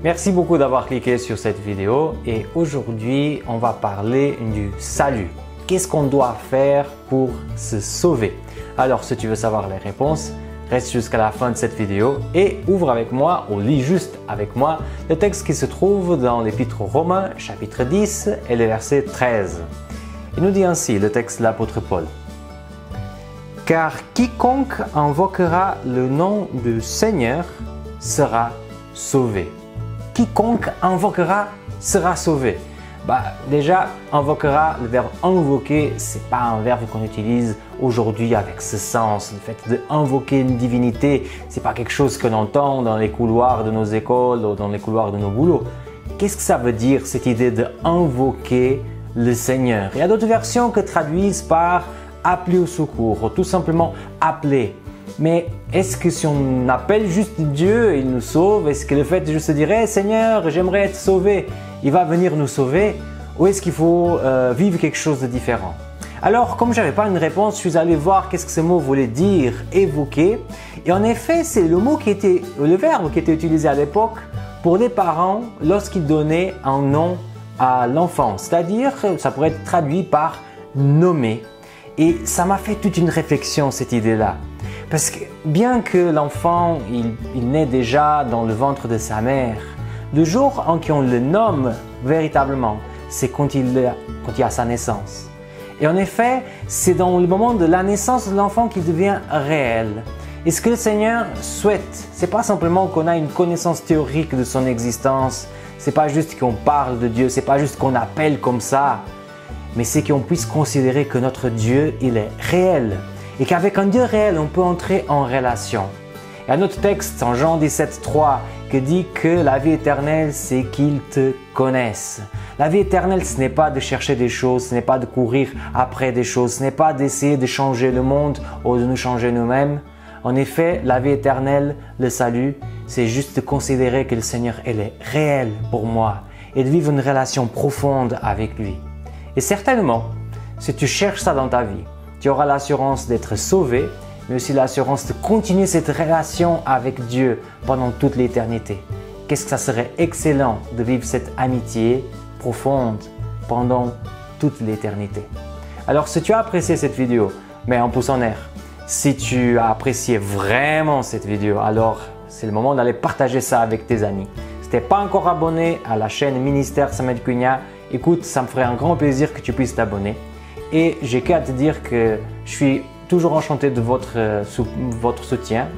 Merci beaucoup d'avoir cliqué sur cette vidéo et aujourd'hui on va parler du salut. Qu'est-ce qu'on doit faire pour se sauver? Alors si tu veux savoir les réponses, reste jusqu'à la fin de cette vidéo et ouvre avec moi ou lis juste avec moi le texte qui se trouve dans l'Épître aux Romains chapitre 10 et le verset 13. Il nous dit ainsi le texte de l'apôtre Paul. Car quiconque invoquera le nom du Seigneur sera sauvé. Quiconque invoquera sera sauvé. Déjà, invoquera, le verbe invoquer, ce n'est pas un verbe qu'on utilise aujourd'hui avec ce sens. Le fait d'invoquer une divinité, ce n'est pas quelque chose qu'on entend dans les couloirs de nos écoles ou dans les couloirs de nos boulots. Qu'est-ce que ça veut dire cette idée d'invoquer le Seigneur? Il y a d'autres versions que traduisent par appeler au secours ou tout simplement appeler. Mais est-ce que si on appelle juste Dieu, il nous sauve? Est-ce que le fait de juste dire hey, Seigneur, j'aimerais être sauvé, il va venir nous sauver? Ou est-ce qu'il faut vivre quelque chose de différent? Alors, comme je n'avais pas une réponse, je suis allé voir qu'est-ce que ce mot voulait dire, évoquer. Et en effet, c'est le verbe qui était utilisé à l'époque pour les parents lorsqu'ils donnaient un nom à l'enfant. C'est-à-dire, ça pourrait être traduit par nommer. Et ça m'a fait toute une réflexion, cette idée-là. Parce que bien que l'enfant, il naît déjà dans le ventre de sa mère, le jour en qui on le nomme véritablement, c'est quand il a sa naissance. Et en effet, c'est dans le moment de la naissance de l'enfant qu'il devient réel. Et ce que le Seigneur souhaite, c'est pas simplement qu'on a une connaissance théorique de son existence, c'est pas juste qu'on parle de Dieu, c'est pas juste qu'on appelle comme ça, mais c'est qu'on puisse considérer que notre Dieu, il est réel. Et qu'avec un Dieu réel, on peut entrer en relation. Il y a un autre texte en Jean 17,3 qui dit que la vie éternelle, c'est qu'ils te connaissent. La vie éternelle, ce n'est pas de chercher des choses, ce n'est pas de courir après des choses, ce n'est pas d'essayer de changer le monde ou de nous changer nous-mêmes. En effet, la vie éternelle, le salut, c'est juste de considérer que le Seigneur, il est réel pour moi et de vivre une relation profonde avec lui. Et certainement, si tu cherches ça dans ta vie, tu auras l'assurance d'être sauvé, mais aussi l'assurance de continuer cette relation avec Dieu pendant toute l'éternité. Qu'est-ce que ça serait excellent de vivre cette amitié profonde pendant toute l'éternité. Alors si tu as apprécié cette vidéo, mets un pouce en l'air. Si tu as apprécié vraiment cette vidéo, alors c'est le moment d'aller partager ça avec tes amis. Si tu n'es pas encore abonné à la chaîne Ministère Samuel Cunha, écoute, ça me ferait un grand plaisir que tu puisses t'abonner. Et j'ai qu'à te dire que je suis toujours enchanté de votre soutien.